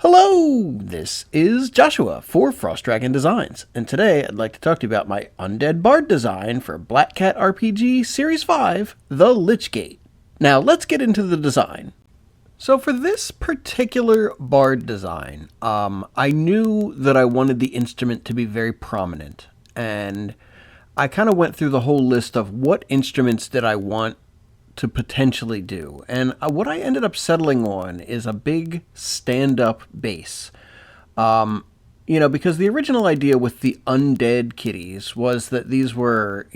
Hello, this is Joshua for Frost Dragon Designs, and today I'd like to talk to you about my Undead Bard design for Black Cat RPG Series 5, the Lichgate. Now let's get into the design. So for this particular Bard design, I knew that I wanted the instrument to be very prominent, and I kind of went through the whole list of what instruments did I want to potentially do. And what I ended up settling on is a big stand-up bass. Because the original idea with the undead kitties was that these were,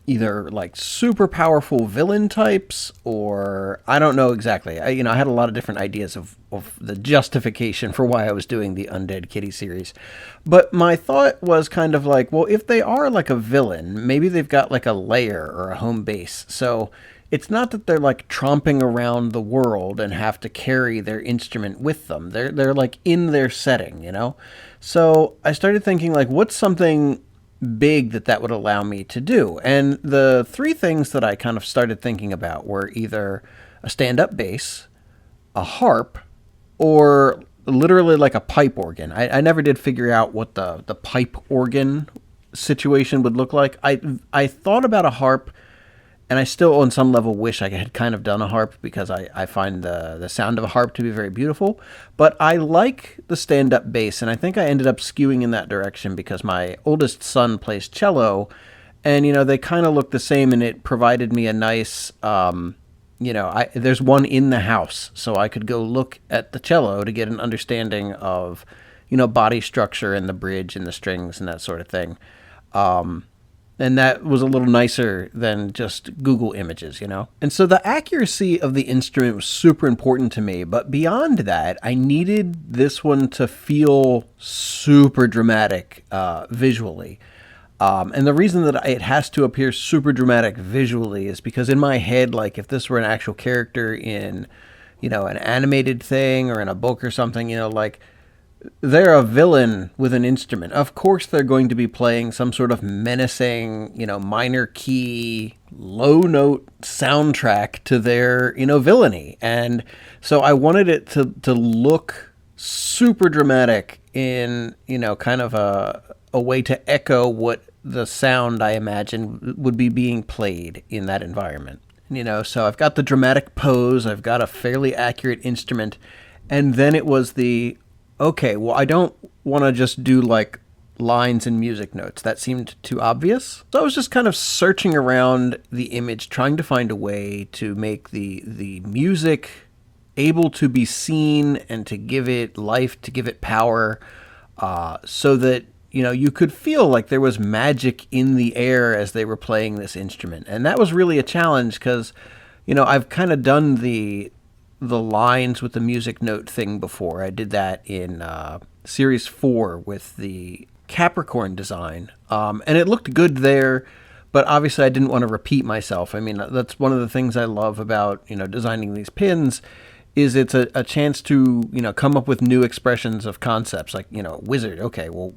either like super powerful villain types, or I don't know exactly. I had a lot of different ideas of the justification for why I was doing the Undead Kitty series. But my thought was kind of like, well, if they are like a villain, maybe they've got like a lair or a home base. So it's not that they're like tromping around the world and have to carry their instrument with them. They're like in their setting, So I started thinking like, what's something big that would allow me to do? And the three things that I kind of started thinking about were either a stand-up bass, a harp, or literally like a pipe organ. I never did figure out what the pipe organ situation would look like. I thought about a harp, and I still on some level wish I had kind of done a harp, because I find the sound of a harp to be very beautiful. But I like the stand-up bass, and I think I ended up skewing in that direction because my oldest son plays cello, and they kind of look the same, and it provided me a nice there's one in the house, so I could go look at the cello to get an understanding of body structure and the bridge and the strings and that sort of thing. And that was a little nicer than just Google images, And so the accuracy of the instrument was super important to me. But beyond that, I needed this one to feel super dramatic visually. And the reason that it has to appear super dramatic visually is because in my head, like if this were an actual character in, an animated thing or in a book or something, like they're a villain with an instrument. Of course, they're going to be playing some sort of menacing, minor key, low note soundtrack to their, villainy. And so I wanted it to look super dramatic in, kind of a way to echo what the sound I imagine would be being played in that environment. So I've got the dramatic pose, I've got a fairly accurate instrument, and then it was okay, well, I don't want to just do like lines and music notes. That seemed too obvious. So I was just kind of searching around the image, trying to find a way to make the music able to be seen and to give it life, to give it power, so that, you could feel like there was magic in the air as they were playing this instrument. And that was really a challenge because, I've kind of done the lines with the music note thing before. I did that in Series 4 with the Capricorn design, and it looked good there, but obviously I didn't want to repeat myself. I mean, that's one of the things I love about, designing these pins, is it's a chance to, come up with new expressions of concepts, like, wizard. Okay, well,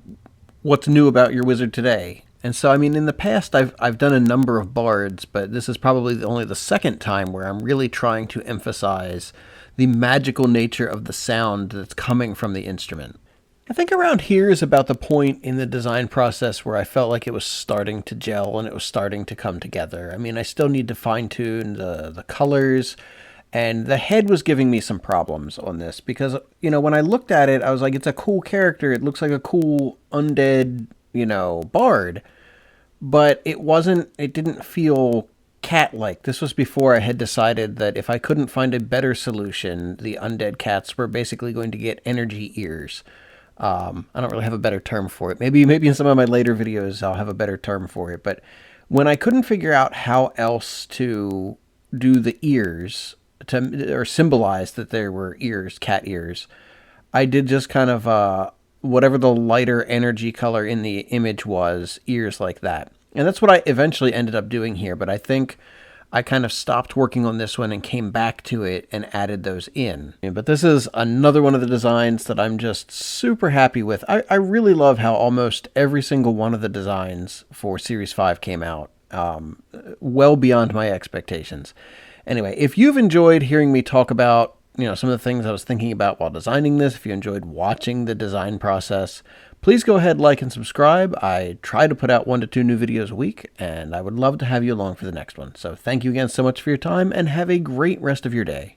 what's new about your wizard today? And so, I mean, in the past, I've done a number of bards, but this is probably only the second time where I'm really trying to emphasize the magical nature of the sound that's coming from the instrument. I think around here is about the point in the design process where I felt like it was starting to gel and it was starting to come together. I mean, I still need to fine-tune the colors, and the head was giving me some problems on this because, when I looked at it, I was like, it's a cool character. It looks like a cool undead bard, but it didn't feel cat-like. This was before I had decided that if I couldn't find a better solution, the undead cats were basically going to get energy ears. I don't really have a better term for it. Maybe in some of my later videos I'll have a better term for it, but when I couldn't figure out how else to do the ears or symbolize that there were ears, cat ears, I did just kind of whatever the lighter energy color in the image was, ears like that. And that's what I eventually ended up doing here, but I think I kind of stopped working on this one and came back to it and added those in. But this is another one of the designs that I'm just super happy with. I really love how almost every single one of the designs for Series 5 came out well beyond my expectations. Anyway, if you've enjoyed hearing me talk about some of the things I was thinking about while designing this, if you enjoyed watching the design process, please go ahead, like, and subscribe. I try to put out 1 to 2 new videos a week, and I would love to have you along for the next one. So thank you again so much for your time, and have a great rest of your day.